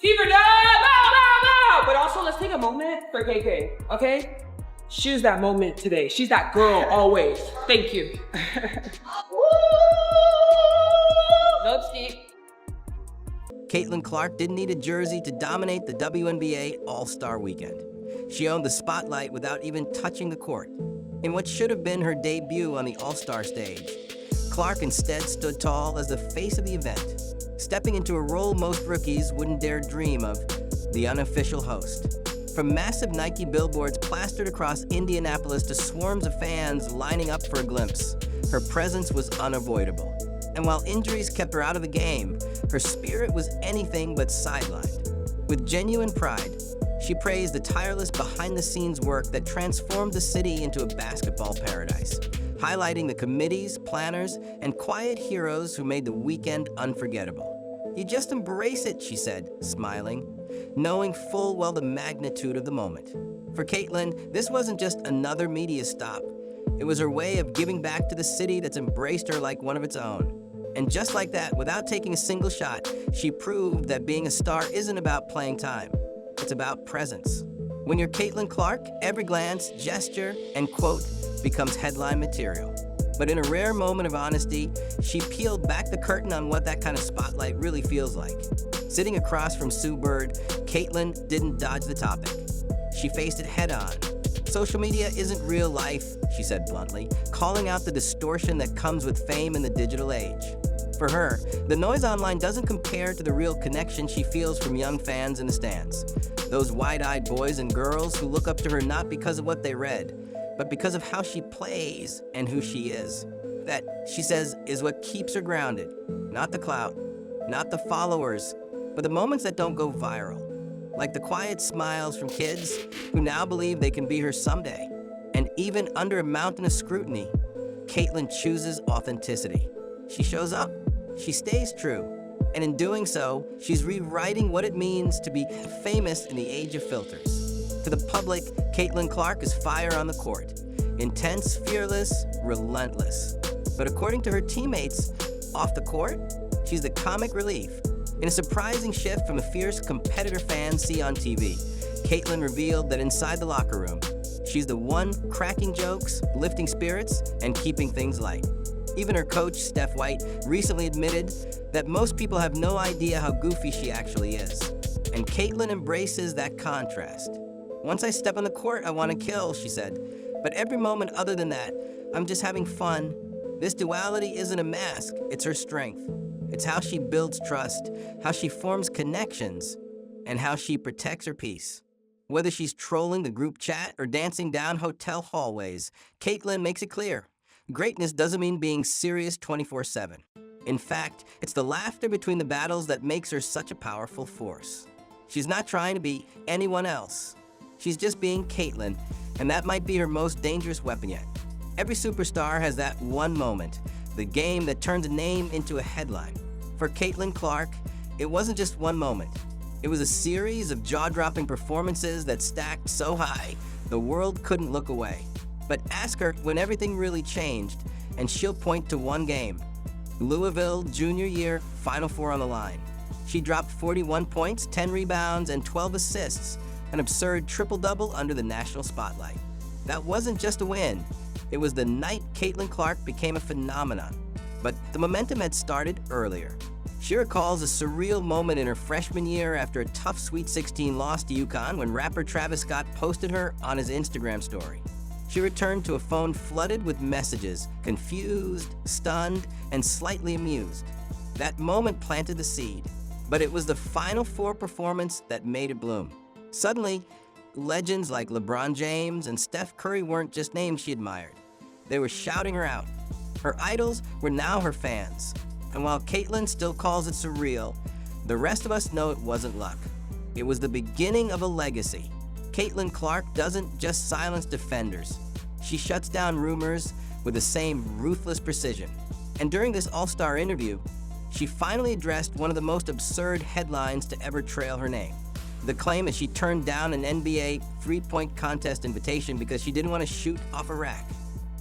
Fever dub! No! But also, let's take a moment for KK, okay? She's that moment today. She's that girl always. Thank you. Nope, Steve. Caitlin Clark didn't need a jersey to dominate the WNBA All-Star Weekend. She owned the spotlight without even touching the court. In what should have been her debut on the All-Star stage, Clark instead stood tall as the face of the event, stepping into a role most rookies wouldn't dare dream of, the unofficial host. From massive Nike billboards plastered across Indianapolis to swarms of fans lining up for a glimpse, her presence was unavoidable. And while injuries kept her out of the game, her spirit was anything but sidelined. With genuine pride, she praised the tireless behind-the-scenes work that transformed the city into a basketball paradise, highlighting the committees, planners, and quiet heroes who made the weekend unforgettable. You just embrace it, she said, smiling, knowing full well the magnitude of the moment. For Caitlin, this wasn't just another media stop. It was her way of giving back to the city that's embraced her like one of its own. And just like that, without taking a single shot, she proved that being a star isn't about playing time. It's about presence. When you're Caitlin Clark, every glance, gesture, and quote becomes headline material. But in a rare moment of honesty, she peeled back the curtain on what that kind of spotlight really feels like. Sitting across from Sue Bird, Caitlin didn't dodge the topic. She faced it head-on. Social media isn't real life, she said bluntly, calling out the distortion that comes with fame in the digital age. For her, the noise online doesn't compare to the real connection she feels from young fans in the stands. Those wide-eyed boys and girls who look up to her not because of what they read, but because of how she plays and who she is. That, she says, is what keeps her grounded. Not the clout, not the followers, but the moments that don't go viral. Like the quiet smiles from kids who now believe they can be her someday. And even under a mountain of scrutiny, Caitlin chooses authenticity. She shows up, she stays true, and in doing so, she's rewriting what it means to be famous in the age of filters. To the public, Caitlin Clark is fire on the court. Intense, fearless, relentless. But according to her teammates, off the court, she's the comic relief. In a surprising shift from a fierce competitor fans see on TV, Caitlin revealed that inside the locker room, she's the one cracking jokes, lifting spirits, and keeping things light. Even her coach, Steph White, recently admitted that most people have no idea how goofy she actually is. And Caitlin embraces that contrast. Once I step on the court, I want to kill, she said. But every moment other than that, I'm just having fun. This duality isn't a mask, it's her strength. It's how she builds trust, how she forms connections, and how she protects her peace. Whether she's trolling the group chat or dancing down hotel hallways, Caitlin makes it clear. Greatness doesn't mean being serious 24/7. In fact, it's the laughter between the battles that makes her such a powerful force. She's not trying to be anyone else. She's just being Caitlin, and that might be her most dangerous weapon yet. Every superstar has that one moment, the game that turns a name into a headline. For Caitlin Clark, it wasn't just one moment. It was a series of jaw-dropping performances that stacked so high, the world couldn't look away. But ask her when everything really changed, and she'll point to one game. Louisville, junior year, Final Four on the line. She dropped 41 points, 10 rebounds, and 12 assists, an absurd triple-double under the national spotlight. That wasn't just a win. It was the night Caitlin Clark became a phenomenon. But the momentum had started earlier. She recalls a surreal moment in her freshman year after a tough Sweet 16 loss to UConn when rapper Travis Scott posted her on his Instagram story. She returned to a phone flooded with messages, confused, stunned, and slightly amused. That moment planted the seed, but it was the Final Four performance that made it bloom. Suddenly, legends like LeBron James and Steph Curry weren't just names she admired. They were shouting her out. Her idols were now her fans. And while Caitlin still calls it surreal, the rest of us know it wasn't luck. It was the beginning of a legacy. Caitlin Clark doesn't just silence defenders. She shuts down rumors with the same ruthless precision. And during this all-star interview, she finally addressed one of the most absurd headlines to ever trail her name. The claim is she turned down an NBA three-point contest invitation because she didn't want to shoot off a rack.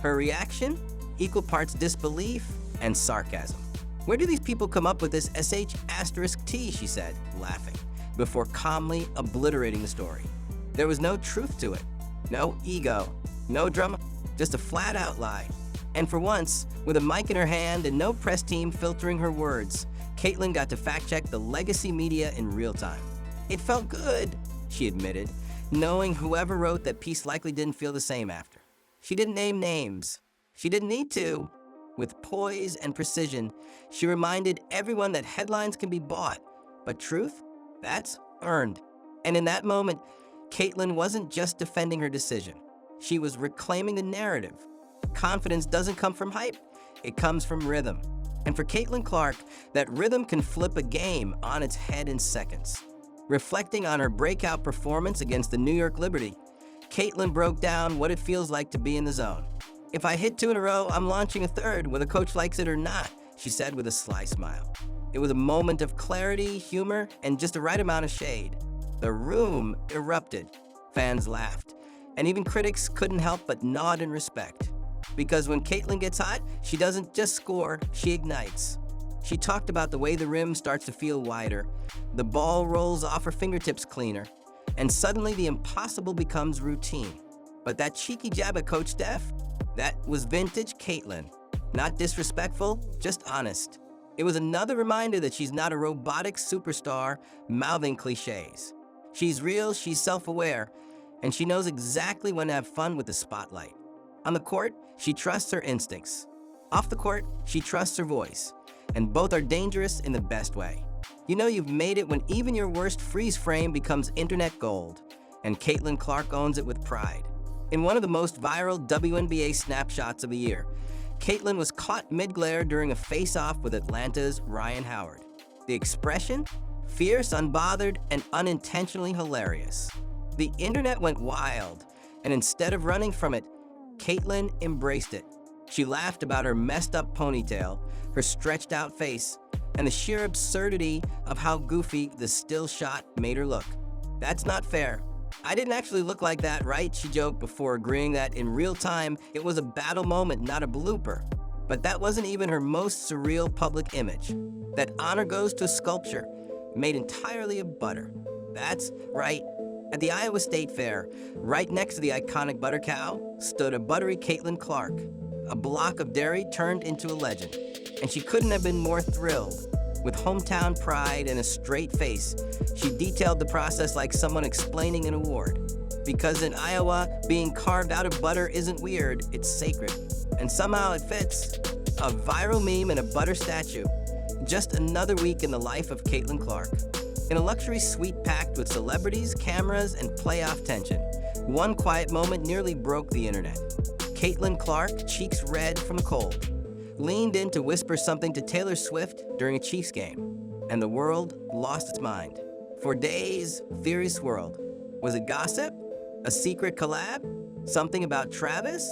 Her reaction? Equal parts disbelief and sarcasm. Where do these people come up with this SH*T, she said, laughing. before calmly obliterating the story. There was no truth to it, no ego, no drama, just a flat-out lie. And for once, with a mic in her hand and no press team filtering her words, Caitlyn got to fact-check the legacy media in real time. It felt good, she admitted, knowing whoever wrote that piece likely didn't feel the same after. She didn't name names. She didn't need to. With poise and precision, she reminded everyone that headlines can be bought, but truth, that's earned. And in that moment, Caitlyn wasn't just defending her decision. She was reclaiming the narrative. Confidence doesn't come from hype, it comes from rhythm. And for Caitlin Clark, that rhythm can flip a game on its head in seconds. Reflecting on her breakout performance against the New York Liberty, Caitlin broke down what it feels like to be in the zone. "If I hit 2 in a row, I'm launching a third, whether coach likes it or not," she said with a sly smile. It was a moment of clarity, humor, and just the right amount of shade. The room erupted. Fans laughed. And even critics couldn't help but nod in respect. Because when Caitlyn gets hot, she doesn't just score, she ignites. She talked about the way the rim starts to feel wider, the ball rolls off her fingertips cleaner, and suddenly the impossible becomes routine. But that cheeky jab at Coach Steph, that was vintage Caitlyn. Not disrespectful, just honest. It was another reminder that she's not a robotic superstar mouthing cliches. She's real, she's self-aware, and she knows exactly when to have fun with the spotlight. On the court, she trusts her instincts. Off the court, she trusts her voice. And both are dangerous in the best way. You know you've made it when even your worst freeze frame becomes internet gold. And Caitlin Clark owns it with pride. In one of the most viral WNBA snapshots of the year, Caitlin was caught mid-glare during a face-off with Atlanta's Ryan Howard. The expression? Fierce, unbothered, and unintentionally hilarious. The internet went wild, and instead of running from it, Caitlin embraced it. She laughed about her messed up ponytail, her stretched out face, and the sheer absurdity of how goofy the still shot made her look. "That's not fair. I didn't actually look like that, right?" she joked before agreeing that in real time, it was a battle moment, not a blooper. But that wasn't even her most surreal public image. That honor goes to a sculpture made entirely of butter. That's right. At the Iowa State Fair, right next to the iconic butter cow, stood a buttery Caitlin Clark, a block of dairy turned into a legend. And she couldn't have been more thrilled. With hometown pride and a straight face, she detailed the process like someone explaining an award. Because in Iowa, being carved out of butter isn't weird, it's sacred. And somehow it fits. A viral meme and a butter statue. Just another week in the life of Caitlin Clark. In a luxury suite packed with celebrities, cameras, and playoff tension, one quiet moment nearly broke the internet. Caitlin Clark, cheeks red from cold, leaned in to whisper something to Taylor Swift during a Chiefs game, and the world lost its mind. For days, theories swirled. Was it gossip? A secret collab? Something about Travis?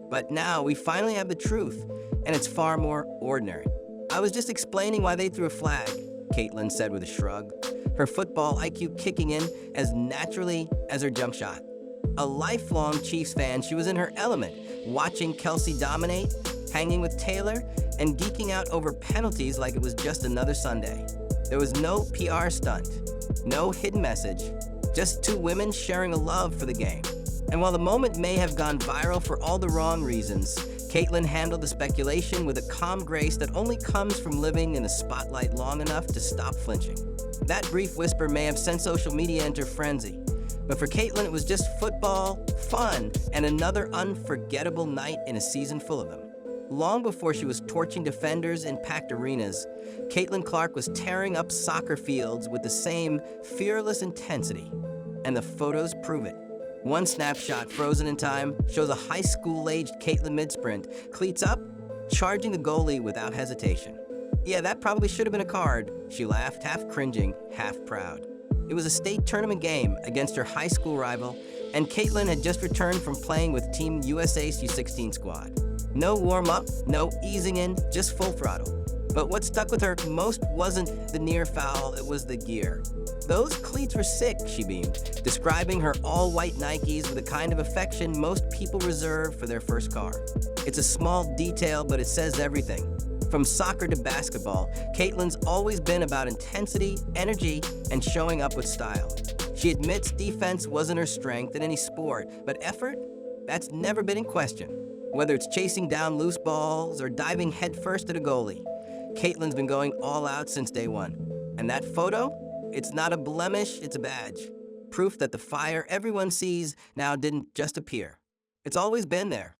But now we finally have the truth, and it's far more ordinary. "I was just explaining why they threw a flag," Caitlin said with a shrug, her football IQ kicking in as naturally as her jump shot. A lifelong Chiefs fan, she was in her element, watching Kelsey dominate, hanging with Taylor, and geeking out over penalties like it was just another Sunday. There was no PR stunt, no hidden message, just two women sharing a love for the game. And while the moment may have gone viral for all the wrong reasons, Caitlin handled the speculation with a calm grace that only comes from living in the spotlight long enough to stop flinching. That brief whisper may have sent social media into frenzy, but for Caitlin it was just football, fun, and another unforgettable night in a season full of them. Long before she was torching defenders in packed arenas, Caitlin Clark was tearing up soccer fields with the same fearless intensity. And the photos prove it. One snapshot, frozen in time, shows a high school-aged Caitlin mid-sprint, cleats up, charging the goalie without hesitation. "Yeah, that probably should have been a card," she laughed, half cringing, half proud. It was a state tournament game against her high school rival, and Caitlin had just returned from playing with Team USA's U16 squad. No warm-up, no easing in, just full throttle. But what stuck with her most wasn't the near foul, it was the gear. "Those cleats were sick," she beamed, describing her all-white Nikes with the kind of affection most people reserve for their first car. It's a small detail, but it says everything. From soccer to basketball, Caitlyn's always been about intensity, energy, and showing up with style. She admits defense wasn't her strength in any sport, but effort? That's never been in question. Whether it's chasing down loose balls or diving headfirst at a goalie, Caitlyn's been going all out since day one. And that photo? It's not a blemish, it's a badge. Proof that the fire everyone sees now didn't just appear. It's always been there.